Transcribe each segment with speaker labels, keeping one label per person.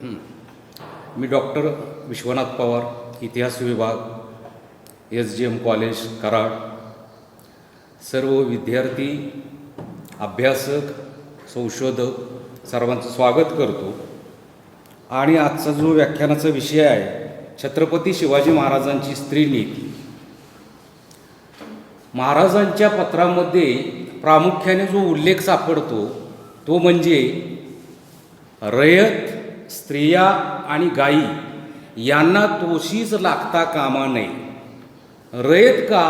Speaker 1: मी doctor Vishwanath Pawar, इतिहास विभाग, SGM college Karad. सर्व विद्यार्थी, अभ्यासक, संशोधक सर्वांचं स्वागत करतो. आणि आजचा जो व्याख्यानाचा विषय आहे, छत्रपती शिवाजी महाराजांची स्त्रीनीती. महाराजांच्या पत्रामध्ये प्रामुख्याने जो उल्लेख सापडतो तो म्हणजे रयत, स्त्रिया आणि गायी यांना तोशीच लागता कामा नये. रयत का,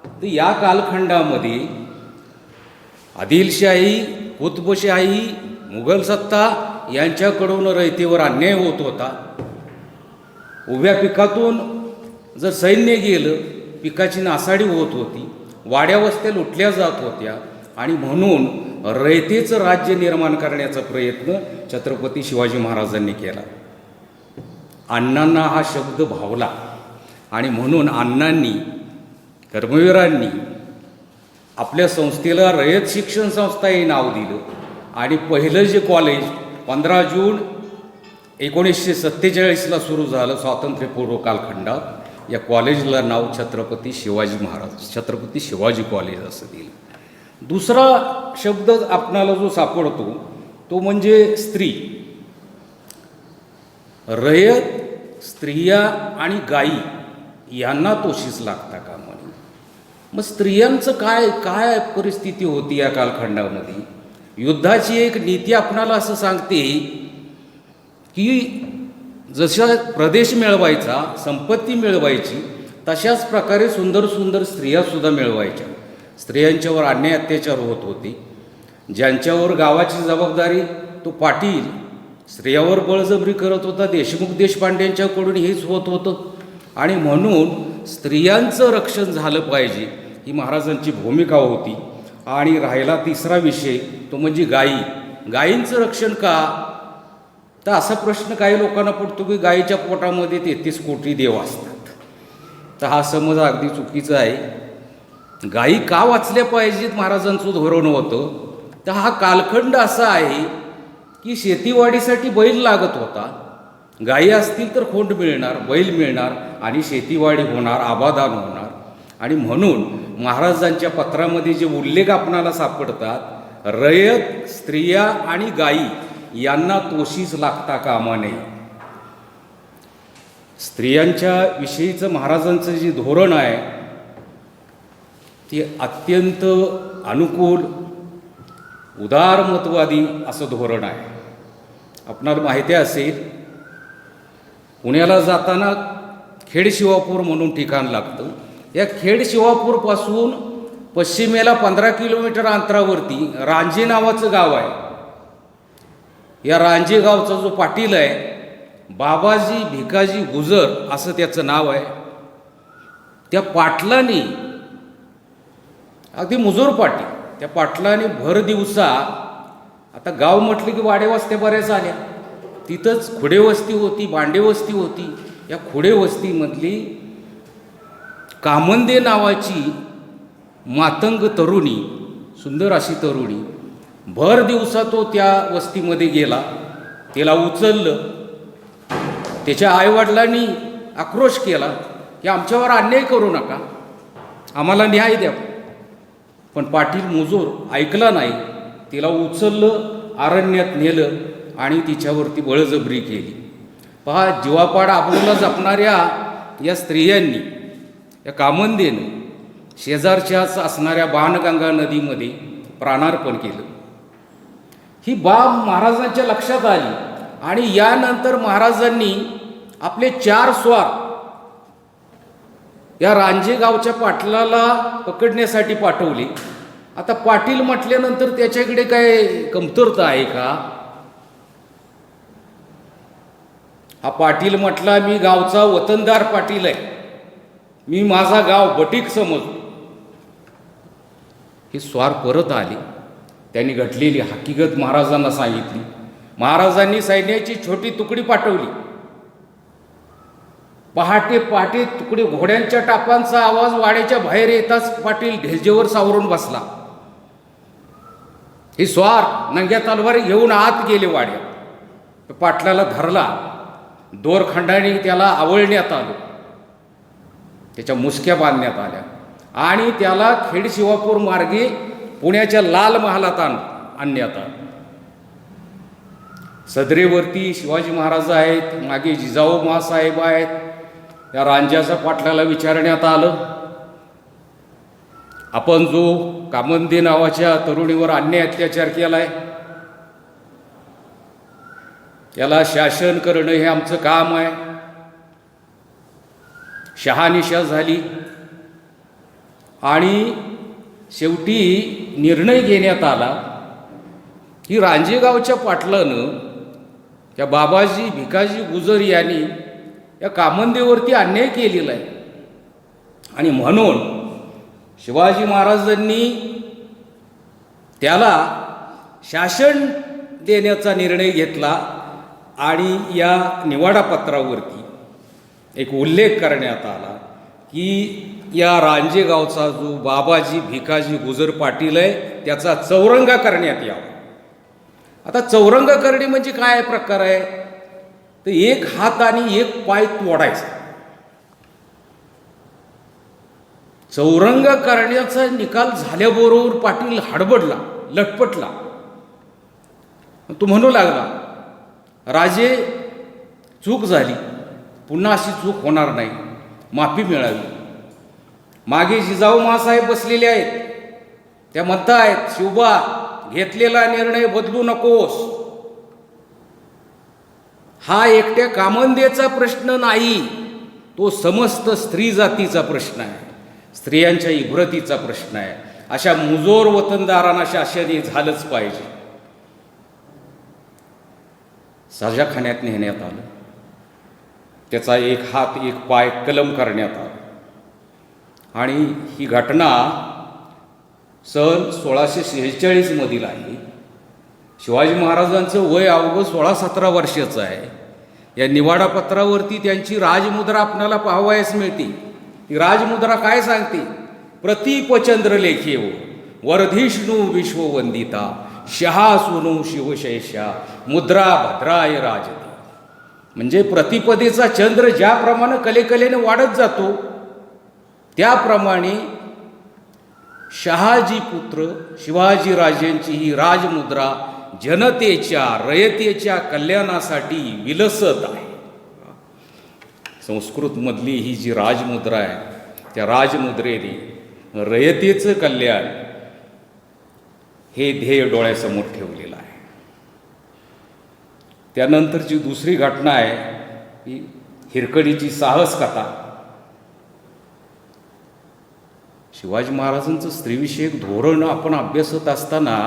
Speaker 1: तर या कालखंडामध्ये आदिलशाही, कुतुबशाही, मुघल सत्ता यांच्याकडून रयतेवर अन्याय होत होता. उभ्या पिकातून जर सैन्य गेलं, पिकाची नासाडी होत होती, वाड्या वस्त्या लुटल्या जात होत्या आणि म्हणून रयतेचं राज्य निर्माण करण्याचा प्रयत्न छत्रपती शिवाजी महाराजांनी केला. अण्णांना हा शब्द भावला आणि म्हणून अण्णांनी, कर्मवीरांनी आपल्या संस्थेला रयत शिक्षण संस्था हे नाव दिलं. आणि पहिलं जे कॉलेज 15 जून 1947ला सुरू झालं, स्वातंत्र्यपूर्व कालखंडात, या कॉलेजला नाव छत्रपती शिवाजी कॉलेज असं दिलं. दुसरा शब्द आपणाला जो सापडतो तो म्हणजे स्त्री. रयत, स्त्रिया आणि गायी यांना तोशीच लागता कामा नये. मग स्त्रियांचं काय परिस्थिती होती या कालखंडामध्ये? युद्धाची एक नीती आपणाला असं सांगते की जसा प्रदेश मिळवायचा, संपत्ती मिळवायची, तशाच प्रकारे सुंदर सुंदर स्त्रियासुद्धा मिळवायच्या. स्त्रियांच्यावर अन्याय अत्याचार होत होते. ज्यांच्यावर गावाची जबाबदारी तो पाटील स्त्रियावर बळजबरी करत होता. देशमुख देशपांड्यांच्याकडून हेच होत होतं. आणि म्हणून स्त्रियांचं रक्षण झालं पाहिजे ही महाराजांची भूमिका होती. आणि राहिला तिसरा विषय तो म्हणजे गायींचं रक्षण का, तर असा प्रश्न काही लोकांना पडतो की गायीच्या पोटामध्ये 33 कोटी देव असतात. तर हा समज अगदी चुकीचा आहे. गायी का वाचल्या पाहिजेत महाराजांचं धोरण होतं. तर हा कालखंड असा आहे की शेतीवाडीसाठी बैल लागत होता. गायी असतील तर खोंड मिळणार, बैल मिळणार आणि शेतीवाडी होणार, आबादान होणार. आणि म्हणून महाराजांच्या पत्रामध्ये जे उल्लेख आपणाला सापडतात, रयत, स्त्रिया आणि गायी यांना तोशीच लागता कामा नये. स्त्रियांच्या विषयीचं महाराजांचं जे धोरण आहे ते अत्यंत अनुकूल, उदारमतवादी असं धोरण आहे. आपणाला माहिती असेल, पुण्याला जाताना खेडशिवापूर म्हणून ठिकाण लागतं. या खेडशिवापूरपासून पश्चिमेला 15 किलोमीटर अंतरावरती रांजे नावाचं गाव आहे. या रांजे गावचा जो पाटील आहे, बाबाजी भिकाजी गुजर असं त्याचं नाव आहे. त्या पाटलाने, अगदी मुजोर पाटील, त्या पाटलाने भर दिवसा, आता गाव म्हटलं की वाडे वस्त्या बऱ्याच आल्या, तिथंच खुडेवस्ती होती, बांडेवस्ती होती. या खुडेवस्तीमधली कामंदे नावाची मातंग तरुणी, सुंदर अशी तरुणी, भर दिवसा तो त्या वस्तीमध्ये गेला. त्याला उचललं. त्याच्या आईवडिलांनी आक्रोश केला की आमच्यावर अन्याय करू नका, आम्हाला न्याय द्या. पण पाटील मुजोर ऐकला नाही. तिला उचललं, अरण्यात नेलं आणि तिच्यावरती बळजबरी केली. पहा, जीवापाड आबरूला जपणाऱ्या या स्त्रियांनी, या कामंदेनं शेजारच्याच असणाऱ्या बाणगंगा नदीमध्ये प्राणार्पण केलं. ही बाब महाराजांच्या लक्षात आली आणि यानंतर महाराजांनी आपले 4 स्वार या रांजे गावच्या पाटलाला पकडण्यासाठी पाठवले. आता पाटील म्हटल्यानंतर त्याच्याकडे काय कमतरता आहे का? हा पाटील म्हटला, मी गावचा वतनदार पाटील आहे, मी माझा गाव बटीक समजतो. हे स्वार परत आले. त्यांनी घडलेली हकीकत महाराजांना सांगितली. महाराजांनी सैन्याची छोटी तुकडी पाठवली. पहाटे तुकडे घोड्यांच्या टापांचा आवाज वाड्याच्या बाहेर येताच पाटील ढेलजेवर सावरून बसला. हे स्वार नंग्या तलवारी घेऊन आत गेले वाड्यात. पाटलाला धरला, दोरखंडाने त्याला आवळण्यात आलं, त्याच्या मुसक्या बांधण्यात आल्या आणि त्याला खेडशिवापूर मार्गे पुण्याच्या लाल महालात आणण्यात आलं. सदरेवरती शिवाजी महाराज आहेत, मागे जिजाऊ महासाहेब आहेत. या रांजाच्या पाटलाला विचारण्यात आलं, आपण जो कामंदे नावाच्या तरुणीवर अन्याय अत्याचार केलाय, त्याला शासन करणं हे आमचं काम आहे. शहानिशा झाली आणि शेवटी निर्णय घेण्यात आला की रांजेगावच्या पाटलानं त्या बाबाजी भिकाजी गुजर यांनी या कामंदेवरती अन्याय केलेला आहे आणि म्हणून शिवाजी महाराजांनी त्याला शासन देण्याचा निर्णय घेतला आणि या निवाडा पत्रावरती एक उल्लेख करण्यात आला की या रांजेगावचा जो बाबाजी भिकाजी गुजर पाटील आहे त्याचा चौरंगा करण्यात यावा. आता चौरंग करणे म्हणजे काय प्रकार आहे, तर एक हात आणि एक पाय तोडायचा. चौरंग करण्याचा निकाल झाल्याबरोबर पाटील हडबडला, लटपटला. तो म्हणू लागला, राजे चूक झाली, पुन्हा अशी चूक होणार नाही, माफी मिळावी. मागे जिजाऊ महासाहेब बसलेले आहेत, त्या म्हणत आहेत, शिवबा घेतलेला निर्णय बदलू नकोस. हा एकट्या कामंदेचा प्रश्न नाही, तो समस्त स्त्री जातीचा प्रश्न आहे, स्त्रियांच्या इब्रतीचा प्रश्न आहे. अशा मुजोर वतनदारांना शासन झालंच पाहिजे. सजाखान्यात नेण्यात आलं, त्याचा एक हात एक पाय कलम करण्यात आला आणि ही घटना सन 1646 मधील आहे. शिवाजी महाराजांचं वय अवघं 16-17 वर्षाचं आहे. या निवाडा पत्रावरती त्यांची राजमुद्रा आपल्याला पाहावयास मिळते. ती राजमुद्रा काय सांगते, प्रतिपचंद्रलेखेव वर्धिष्णू विश्ववंदिता शहासुनू शिवशेषा मुद्रा भद्राय राजते. म्हणजे प्रतिपदेचा चंद्र ज्याप्रमाणे कलेकलेने वाढत जातो त्याप्रमाणे शहाजी पुत्र शिवाजी राजेंची ही राजमुद्रा जनतेच्या रयतेच्या कल्याणासाठी विलसत आहे. संस्कृतमधली ही जी राजमुद्रा आहे त्या राजमुद्रेने रयतेचं कल्याण हे ध्येय डोळ्यासमोर ठेवलेलं आहे. त्यानंतरची दुसरी घटना आहे ही हिरकणीची साहस कथा. शिवाजी महाराजांचं स्त्रीविषयक धोरण आपण अभ्यासत असताना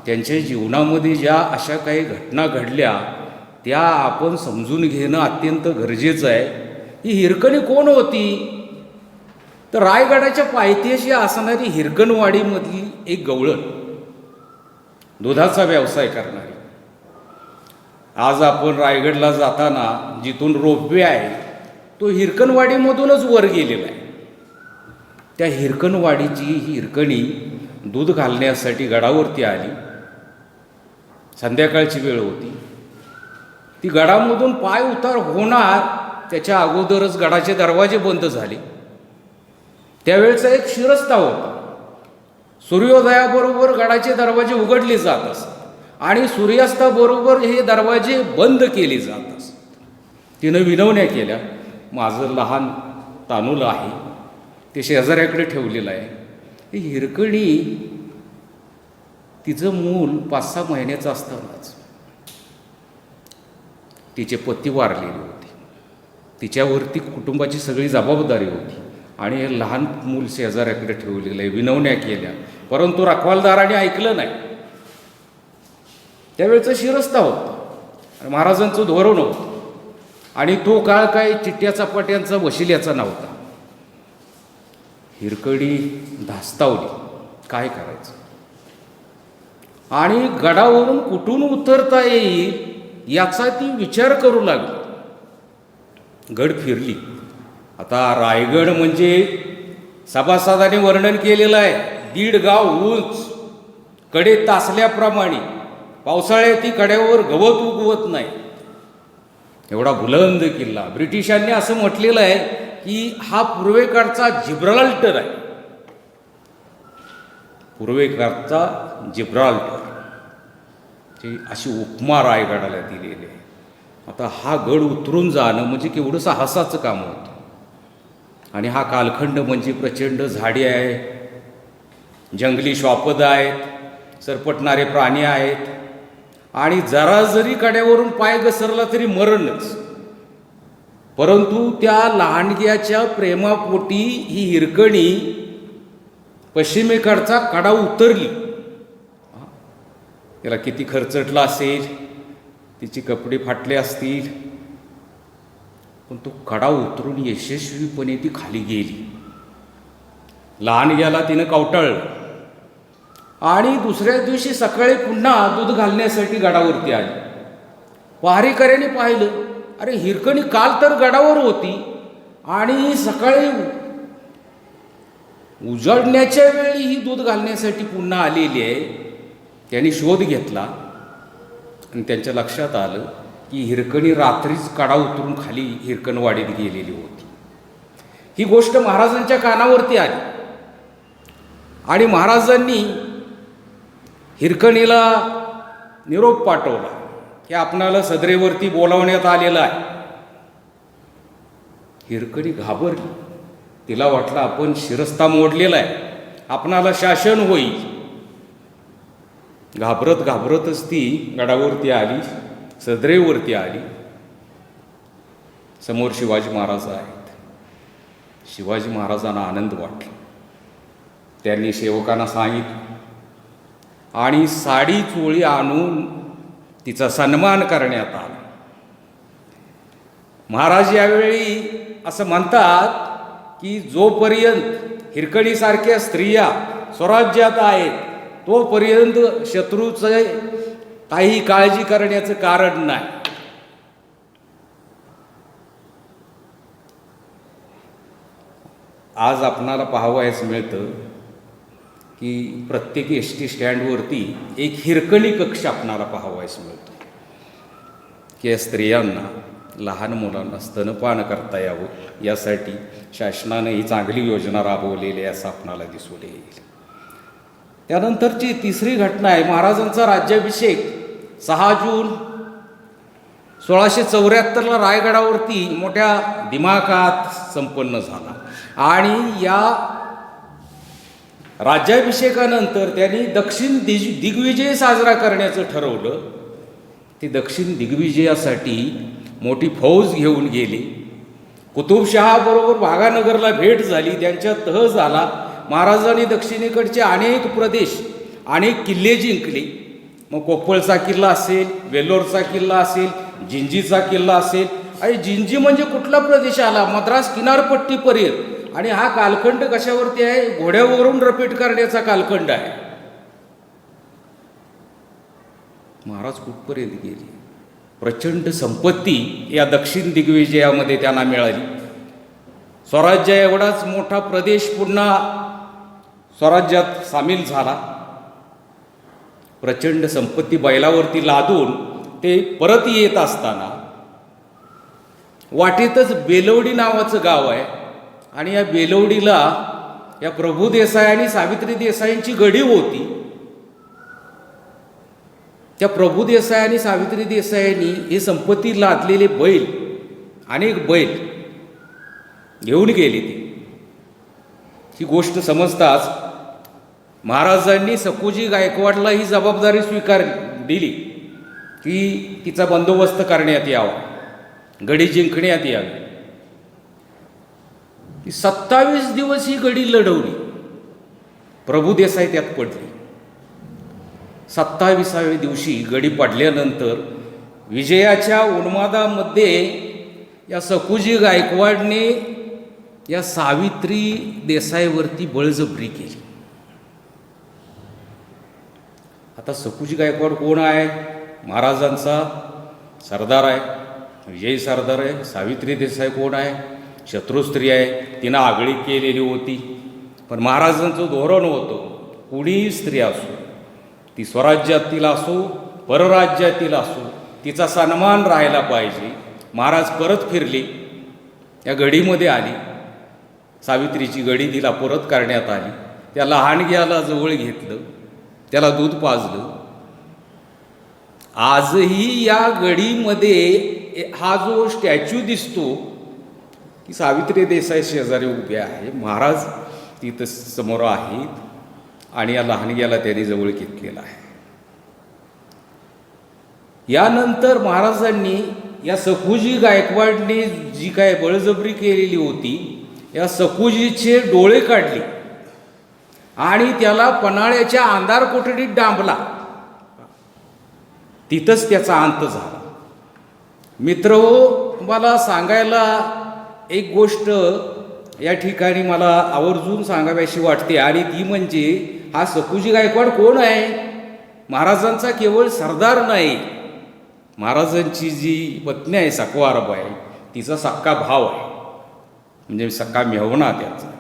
Speaker 1: त्यांच्या जीवनामध्ये ज्या अशा काही घटना घडल्या त्या आपण समजून घेणं अत्यंत गरजेचं आहे. ही हिरकणी कोण होती, तर रायगडाच्या पायथ्याशी असणारी हिरकणवाडीमधली एक गवळण, दुधाचा व्यवसाय करणारी. आज आपण रायगडला जाताना जिथून रोपवे आहे तो हिरकणवाडीमधूनच वर गेलेला आहे. त्या हिरकणवाडीची ही हिरकणी दूध घालण्यासाठी गडावरती आली. संध्याकाळची वेळ होती. ती गडामधून पाय उतार होणार त्याच्या अगोदरच गडाचे दरवाजे बंद झाले. त्यावेळचा एक शिरस्ता होता. सूर्योदयाबरोबर गडाचे दरवाजे उघडले जात असत आणि सूर्यास्ताबरोबर हे दरवाजे बंद केले जात असत. तिनं विनवण्या केल्या. माझं लहान तानूल आहे ते शेजाऱ्याकडे ठेवलेलं आहे. ही हिरकणी तिचं मूल 5-6 महिन्याचं असतानाच तिचे पती वारलेले होते. तिच्यावरती कुटुंबाची सगळी जबाबदारी होती आणि हे लहान मूल शेजाऱ्याकडे ठेवलेलं आहे. विनवण्या केल्या परंतु रखवालदाराने ऐकलं नाही. त्यावेळचं शिरस्ता होता, महाराजांचं धोरण होतं आणि तो काळ काय चिट्ट्या चपाट्यांचा वशिल्याचा नव्हता. हिरकणी धास्तावली, काय करायचं आणि गडावरून कुठून उतरता येईल याचा ती विचार करू लागली. गड फिरली. आता रायगड म्हणजे सभासदाने वर्णन केलेलं आहे, 1.5 गाव उंच, कडे तासल्याप्रमाणे. पावसाळ्यात ती कड्यावर गवत उगवत नाही, एवढा बुलंद किल्ला. ब्रिटिशांनी असं म्हटलेलं आहे की हा पूर्वेकडचा जिब्राल्टर आहे. पूर्वेकडचा जिब्राल्टर ची अशी उपमा रायगडाला दिलेली आहे. आता हा गड उतरून जाणं म्हणजे केवढं साहसाचं काम होतं. आणि हा कालखंड म्हणजे प्रचंड झाडी आहे, जंगली श्वापद आहेत, सरपटणारे प्राणी आहेत, आणि जरा जरी कड्यावरून पाय घसरला तरी मरणच. परंतु त्या लहानग्याच्या प्रेमापोटी ही हिरकणी पश्चिमेकडचा कडा उतरली. त्याला किती खर्चटला असेल, तिची कपडे फाटले असतील, पण तो कडा उतरून यशस्वीपणे ती खाली गेली. लहानग्याला तिनं कवटाळलं आणि दुसऱ्या दिवशी सकाळी पुन्हा दूध घालण्यासाठी गडावरती आली. पहारेकऱ्याने पाहिलं, अरे हिरकणी काल तर गडावर होती आणि सकाळी उजाडण्याच्या वेळी ही दूध घालण्यासाठी पुन्हा आलेली आहे. त्यांनी शोध घेतला आणि त्यांच्या लक्षात आलं की हिरकणी रात्रीच कडा उतरून खाली हिरकणवाडीत गेलेली होती. ही गोष्ट महाराजांच्या कानावरती आली आणि महाराजांनी हिरकणीला निरोप पाठवला की आपणाला सदरेवरती बोलावण्यात आलेलं आहे. हिरकणी घाबरली. तिला वाटलं आपण शिरस्ता मोडलेला आहे, आपणाला शासन होईल. घाबरत घाबरतच ती गडावरती आली, सदरेवरती आली. समोर शिवाजी महाराज आहेत. शिवाजी महाराजांना आनंद वाटला. त्यांनी सेवकांना सांगितलं आणि साडी चोळी आणून तिचा सन्मान करण्यात आला. महाराज यावेळी असं म्हणतात की जोपर्यंत हिरकणीसारख्या स्त्रिया स्वराज्यात आहेत तोपर्यंत शत्रूचं काही काळजी करण्याचं कारण नाही. आज आपणाला पाहावयास मिळतं की प्रत्येक एस.टी. स्टँडवरती एक हिरकणी कक्ष आपणाला पाहावयास मिळतो की या स्त्रियांना, लहान मुलांना स्तनपान करता यावं यासाठी शासनानं ही चांगली योजना राबवलेली आहे असं आपणाला दिसून येईल. त्यानंतरची तिसरी घटना आहे महाराजांचा राज्याभिषेक 6 जून 1674 रायगडावरती मोठ्या दिमाखात संपन्न झाला. आणि या राज्याभिषेकानंतर त्यांनी दक्षिण दिग्विजय साजरा करण्याचं ठरवलं. ते दक्षिण दिग्विजयासाठी मोठी फौज घेऊन गेले. कुतुबशहाबरोबर भागानगरला भेट झाली, त्यांच्या तह झाला. महाराजांनी दक्षिणेकडचे अनेक प्रदेश, अनेक किल्ले जिंकले. मग कोप्पळचा किल्ला असेल, वेल्लोरचा किल्ला असेल, जिंजीचा किल्ला असेल. आणि जिंजी म्हणजे कुठला प्रदेश आला? मद्रास किनारपट्टीपर्यंत. आणि हा कालखंड कशावरती आहे? घोड्यावरून रपेट करण्याचा कालखंड आहे. महाराज कुठपर्यंत गेले? प्रचंड संपत्ती या दक्षिण दिग्विजयामध्ये त्यांना मिळाली. स्वराज्य एवढाच मोठा प्रदेश पुन्हा स्वराज्यात सामील झाला. प्रचंड संपत्ती बैलावरती लादून ते परत येत असताना वाटेतच बेलवडी नावाचं गाव आहे आणि या बेलवडीला या प्रभू देसाई आणि सावित्री देसाईंची गढी होती. त्या प्रभू देसाई आणि सावित्री देसाईंनी हे संपत्ती लादलेले बैल, अनेक बैल घेऊन गेले. ही गोष्ट समजताच महाराजांनी सकुजी गायकवाडला ही जबाबदारी दिली की तिचा बंदोबस्त करण्यात यावा, गडी जिंकण्यात यावी. 27 दिवस ही गडी लढवली. प्रभू देसाई त्यात पडले. 27व्या दिवशी गडी पडल्यानंतर विजयाच्या उन्मादामध्ये या सकुजी गायकवाडने या सावित्री देसाईवरती बळजबरी केली. आता सकुजी गायकवाड कोण आहे? महाराजांचा सरदार आहे, विजयी सरदार आहे. सावित्री देसाई कोण आहे? शत्रुस्त्री आहे, तिनं आगळी केलेली होती. पण महाराजांचं धोरण होतं, कुणीही स्त्री असो, ती स्वराज्यातील असो परराज्यातील असो, तिचा सन्मान राहायला पाहिजे महाराज परत फिरले, त्या गडीमध्ये आली, सावित्रीची गडी तिला परत करण्यात आली. त्या लहानग्याला जवळ घेतलं, त्याला दूध पाजलं. आजही या गडीमध्ये हा जो स्टॅच्यू दिसतो की सावित्री देसाई शेजारी उभे आहे, महाराज तिथं समोर आहेत आणि या लहानग्याला त्यांनी जवळ घेतलेला आहे. यानंतर महाराजांनी या सखुजी गायकवाडने जी काय बळजबरी केलेली होती, या सखुजीचे डोळे काढले आणि त्याला पन्हाळ्याच्या अंधार कोठडीत डांबला. तिथंच त्याचा अंत झाला. मित्रहो, मला सांगायला एक गोष्ट या ठिकाणी मला आवर्जून सांगाव्याशी वाटते आणि ती म्हणजे हा सखुजी गायकवाड कोण आहे? महाराजांचा केवळ सरदार नाही, महाराजांची जी पत्नी आहे सकवारबाई, तिचा सक्का भाव आहे, म्हणजे सक्का मेव्हणा त्याचा.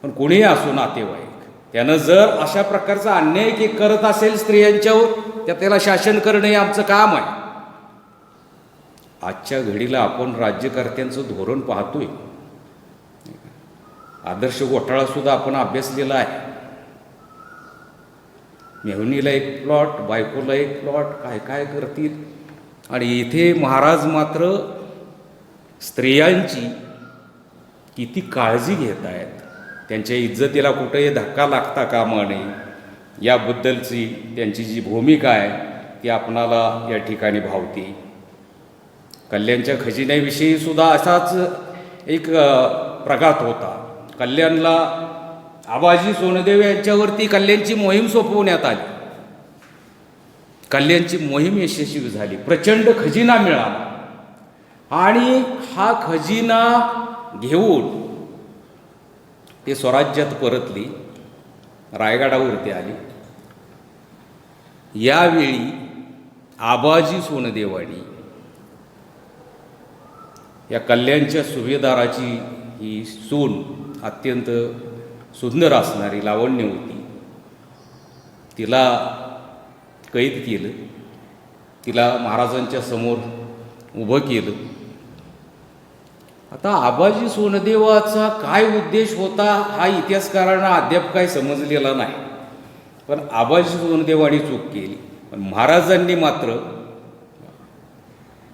Speaker 1: पण कोणीही असो नातेवाईक, त्यानं जर अशा प्रकारचा अन्याय करत असेल स्त्रियांच्यावर, तर त्याला शासन करणं हे आमचं काम आहे. आजच्या घडीला आपण राज्यकर्त्यांचं धोरण पाहतोय. आदर्श घोटाळासुद्धा आपण अभ्यासलेला आहे. मेहुणीला एक प्लॉट, बायकोला एक प्लॉट, काय काय करतील. आणि इथे महाराज मात्र स्त्रियांची किती काळजी घेत आहेत, त्यांच्या इज्जतीला कुठेही धक्का लागता कामा नये याबद्दलची त्यांची जी भूमिका आहे ती आपणाला या ठिकाणी भावते. कल्याणच्या खजिन्याविषयी सुद्धा असाच एक प्रघात होता. कल्याणला आबाजी सोनदेव यांच्यावरती कल्याणची मोहीम सोपवण्यात आली. कल्याणची मोहीम यशस्वी झाली, प्रचंड खजिना मिळाला आणि हा खजिना घेऊन ते स्वराज्यात परतली, रायगडावरती आली. यावेळी आबाजी सोनदेवानी या कल्याणच्या सुभेदाराची ही सून अत्यंत सुंदर असणारी लावण्य होती, तिला कैद केलं, तिला महाराजांच्या समोर उभं केलं. आता आबाजी सोनदेवाचा काय उद्देश होता हा इतिहासकारांना अद्याप काय समजलेला नाही. पण आबाजी सोनदेवानी चूक केली. पण महाराजांनी मात्र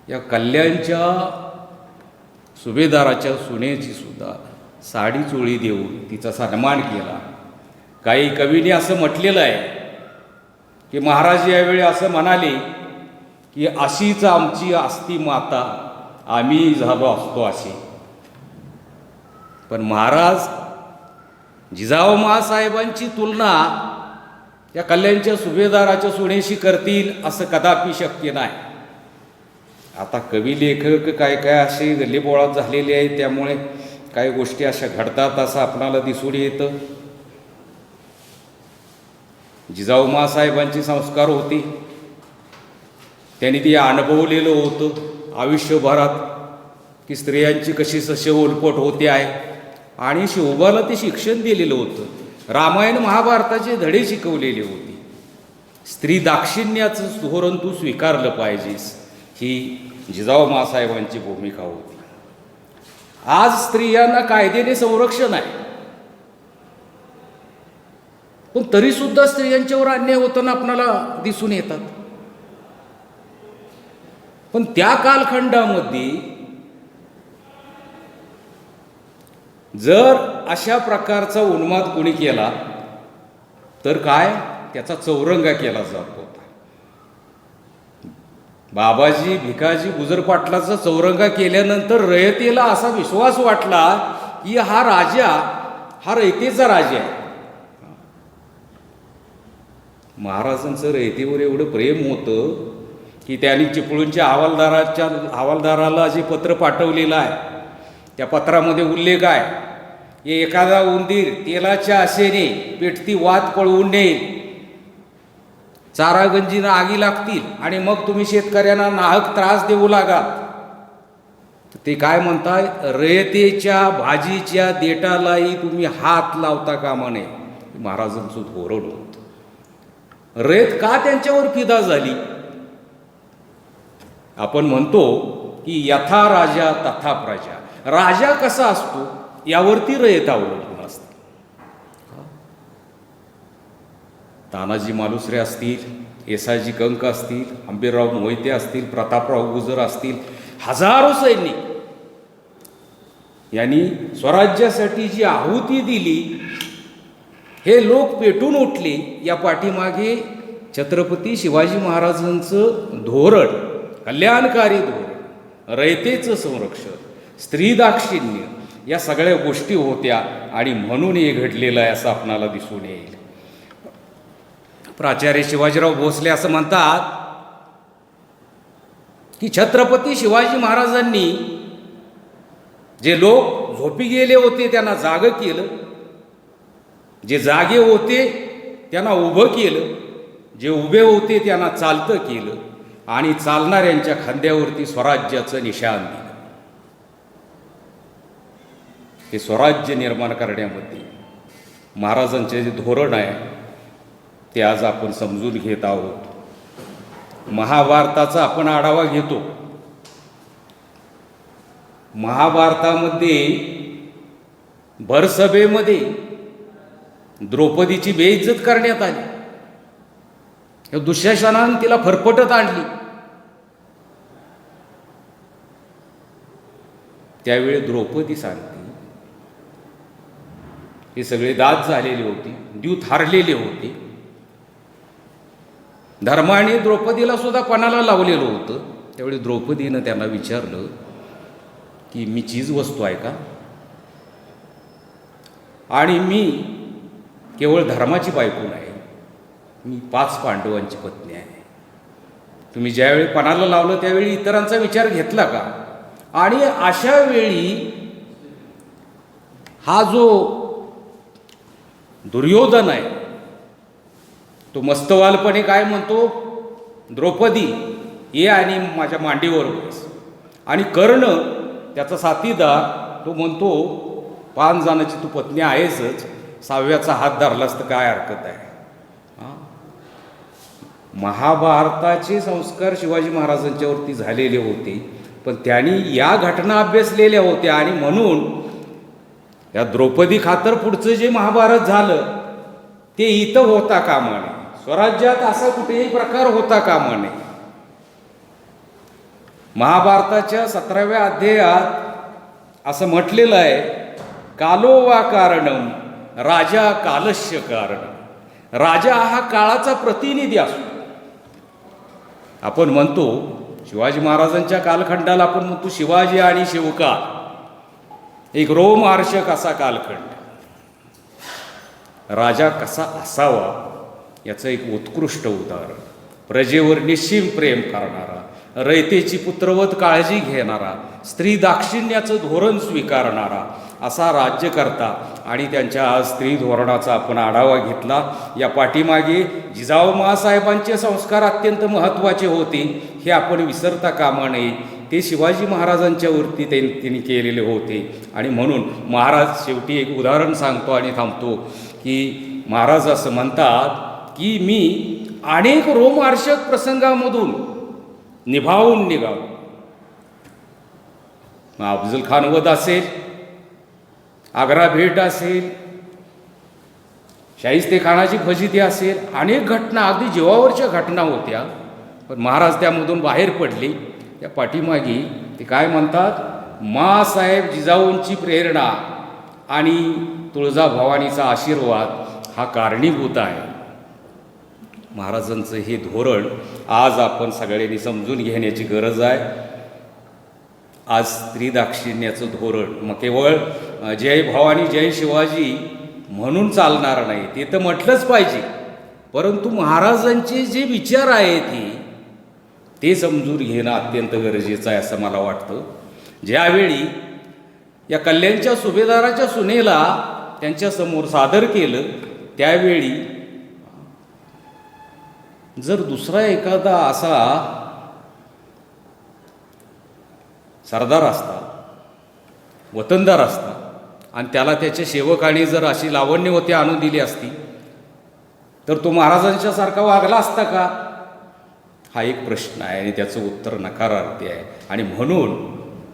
Speaker 1: या कल्याणच्या सुभेदाराच्या सुनेची सुद्धा साडी चोळी देऊन तिचा सन्मान केला. काही कवींनी असं म्हटलेलं आहे की महाराज यावेळी असं म्हणाले की अशीच आमची असती माता, आम्ही झालो असतो अशी. पण महाराज जिजाऊ माँसाहेबांची तुलना या कल्याणच्या सुभेदाराच्या सुनेशी करतील असं कदापि शक्य नाही. आता कवी लेखक काय काय असे गल्लीबोळात झालेले आहेत, त्यामुळे काही गोष्टी अशा घडतात असं आपणाला दिसून येतं. जिजाऊ माँसाहेबांचे संस्कार होते, त्यांनी ते अनुभवलेलं होतं आयुष्यभरात की स्त्रियांची कशी सस्य ओलपट होते आहे, आणि शिवबाला ते शिक्षण दिलेलं होतं. रामायण महाभारताचे धडे शिकवलेले होते. स्त्री दाक्षिण्याचं धोरण तू स्वीकारलं पाहिजेस, ही जिजाऊ माँसाहेबांची भूमिका होती. आज स्त्रियांना कायद्याने संरक्षण आहे, पण तरीसुद्धा स्त्रियांच्यावर अन्याय होताना आपणाला दिसून येतात. पण त्या कालखंडामध्ये जर अशा प्रकारचा उन्माद कोणी केला तर काय त्याचा चौरंगा केला जात होता. बाबाजी भिकाजी गुजर पाटलाचा चौरंगा केल्यानंतर रयतेला असा विश्वास वाटला की हा राजा हा रयतेचा राजा आहे. महाराजांचं रयतेवर एवढं प्रेम होतं की त्यांनी चिपळूणच्या हवालदाराला जे पत्र पाठवलेलं आहे त्या पत्रामध्ये उल्लेख आहे की एखादा उंदीर तेलाच्या आशेने पेटती वात पळवून नेईल, चारागंजीनं आगी लागतील आणि मग तुम्ही शेतकऱ्यांना नाहक त्रास देऊ लागा. ते काय म्हणताय, रयतेच्या भाजीच्या देठालाही तुम्ही हात लावता कामा नये. महाराजांचं धोरण होतं. रयत का त्यांच्यावर फिदा झाली? आपण म्हणतो की यथा राजा तथा प्रजा. राजा कसा असतो यावरती रयत अवलंबून असते. तानाजी मालुसरे असतील, येसाजी कंक असतील, आंबीरराव मोहिते असतील, प्रतापराव गुजर असतील, हजारो सैनिक यांनी स्वराज्यासाठी जी आहुती दिली, हे लोक पेटून उठले. या पाठीमागे छत्रपती शिवाजी महाराजांचं धोरण, कल्याणकारी धोरण, रयतेचं संरक्षण, स्त्री दाक्षिण्य या सगळ्या गोष्टी होत्या आणि म्हणून हे घडलेलं आहे असं आपणाला दिसून येईल. प्राचार्य शिवाजीराव भोसले असं म्हणतात की छत्रपती शिवाजी महाराजांनी जे लोक झोपी गेले होते त्यांना जागं केलं, जे जागे होते त्यांना उभं केलं, जे उभे होते त्यांना चालतं केलं आणि चालणाऱ्यांच्या खांद्यावरती स्वराज्याचं निशाण दिलं. हे स्वराज्य निर्माण करण्यामध्ये महाराजांचे जे धोरण आहे ते आज आपण समजून घेत आहोत. महाभारताचा आपण आढावा घेतो. महाभारतामध्ये भरसभेमध्ये द्रौपदीची बेइज्जत करण्यात आली. दुःशासनाने तिला फरफटत आणली. त्यावेळी द्रौपदी सांगते, हे सगळे दात झालेले होते, द्यूत हारलेले होते. धर्माने द्रौपदीला सुद्धा पणाला लावलेलं होतं. त्यावेळी द्रौपदीनं त्यांना विचारलं की मी चीज वस्तू आहे का? आणि मी केवळ धर्माची बायको नाही, मी 5 पांडवांची पत्नी आहे. तुम्ही ज्यावेळी पणाला लावलं त्यावेळी इतरांचा विचार घेतला का? आणि अशा वेळी हा जो दुर्योधन आहे तो मस्तवालपणे काय म्हणतो, द्रौपदी ये आणि माझ्या मांडीवर बस. आणि कर्ण त्याचा साथीदार तो म्हणतो 5 जणांची तू पत्नी आहेसच, 6व्याचा हात धरलास तर काय हरकत आहे. महाभारताचे संस्कार शिवाजी महाराजांच्यावरती झालेले होते, पण त्यांनी या घटना अभ्यासलेल्या होत्या आणि म्हणून या द्रौपदी खातर पुढचं जे महाभारत झालं ते इथं होता कामा नये. स्वराज्यात असा कुठेही प्रकार होता कामा नये. महाभारताच्या 17व्या अध्यायात असं म्हटलेलं आहे, कालो वा कारणम राजा कालस्य कारणम. राजा हा काळाचा प्रतिनिधी असतो. आपण म्हणतो शिवाजी महाराजांच्या कालखंडाला आपण म्हणतो शिवाजी आणि शिवकाळ, एक रोमहर्षक असा कालखंड. राजा कसा असावा याचं एक उत्कृष्ट उदाहरण. प्रजेवर निश्चिम प्रेम करणारा, रयतेची पुत्रवत काळजी घेणारा, स्त्री दाक्षिण्याचं धोरण स्वीकारणारा असा राज्यकर्ता. आणि त्यांच्या आज स्त्री धोरणाचा आपण आढावा घेतला. या पाठीमागे जिजाऊ माँसाहेबांचे संस्कार अत्यंत महत्त्वाचे होते, हे आपण विसरता कामा नये. ते शिवाजी महाराजांच्यावरती त्यांनी केलेले होते. आणि म्हणून महाराज शेवटी एक उदाहरण सांगतो आणि थांबतो की महाराज असं म्हणतात की मी अनेक रोमहर्षक प्रसंगामधून निभावून निघालो. अफजल खान वध असेल, आग्रा भेट असेल, शाहिस्ते खानाची फजिती असेल, अनेक घटना अगदी जीवावरच्या घटना होत्या, पण महाराज त्यामधून बाहेर पडले. त्या पाठीमागे ते काय म्हणतात, माँसाहेब जिजाऊंची प्रेरणा आणि तुळजाभवानीचा आशीर्वाद हा कारणीभूत आहे. महाराजांचं हे धोरण आज आपण सगळ्यांनी समजून घेण्याची गरज आहे. आज स्त्री दाक्षिण्याचं धोरण मग केवळ जय भवानी जय शिवाजी म्हणून चालणार नाही, ते तर म्हटलंच पाहिजे, परंतु महाराजांचे जे विचार आहेत ते समजून घेणं अत्यंत गरजेचं आहे असं मला वाटतं. ज्यावेळी या कल्याणच्या सुभेदाराच्या सुनेला त्यांच्यासमोर सादर केलं त्यावेळी जर दुसरा एखादा असा सरदार असता, वतनदार असता आणि त्याला त्याच्या सेवकाने जर अशी लावण्यवती आणून दिली असती तर तो महाराजांच्या सारखा वागला असता का? हा एक प्रश्न आहे आणि त्याचं उत्तर नकारार्थी आहे. आणि म्हणून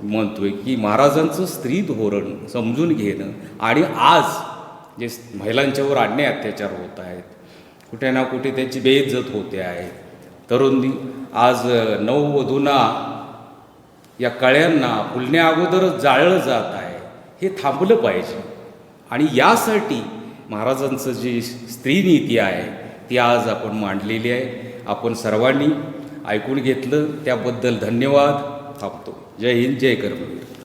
Speaker 1: म्हणतोय की महाराजांचं स्त्री धोरण समजून घेणं आणि आज जे महिलांच्यावर अन्याय अत्याचार होत आहेत, कुठे ना कुठे त्यांची बेइज्जत होते आहे, तरुणी आज नववधूंना या कळ्यांना फुलण्या अगोदरच जाळलं जात आहे, हे थांबलं पाहिजे. आणि यासाठी महाराजांचं जी स्त्रीनीती आहे ती आज आपण मांडलेली आहे. आपण सर्वांनी ऐकून घेतलं त्याबद्दल धन्यवाद. थांबतो. जय हिंद, जय कर्मवीर.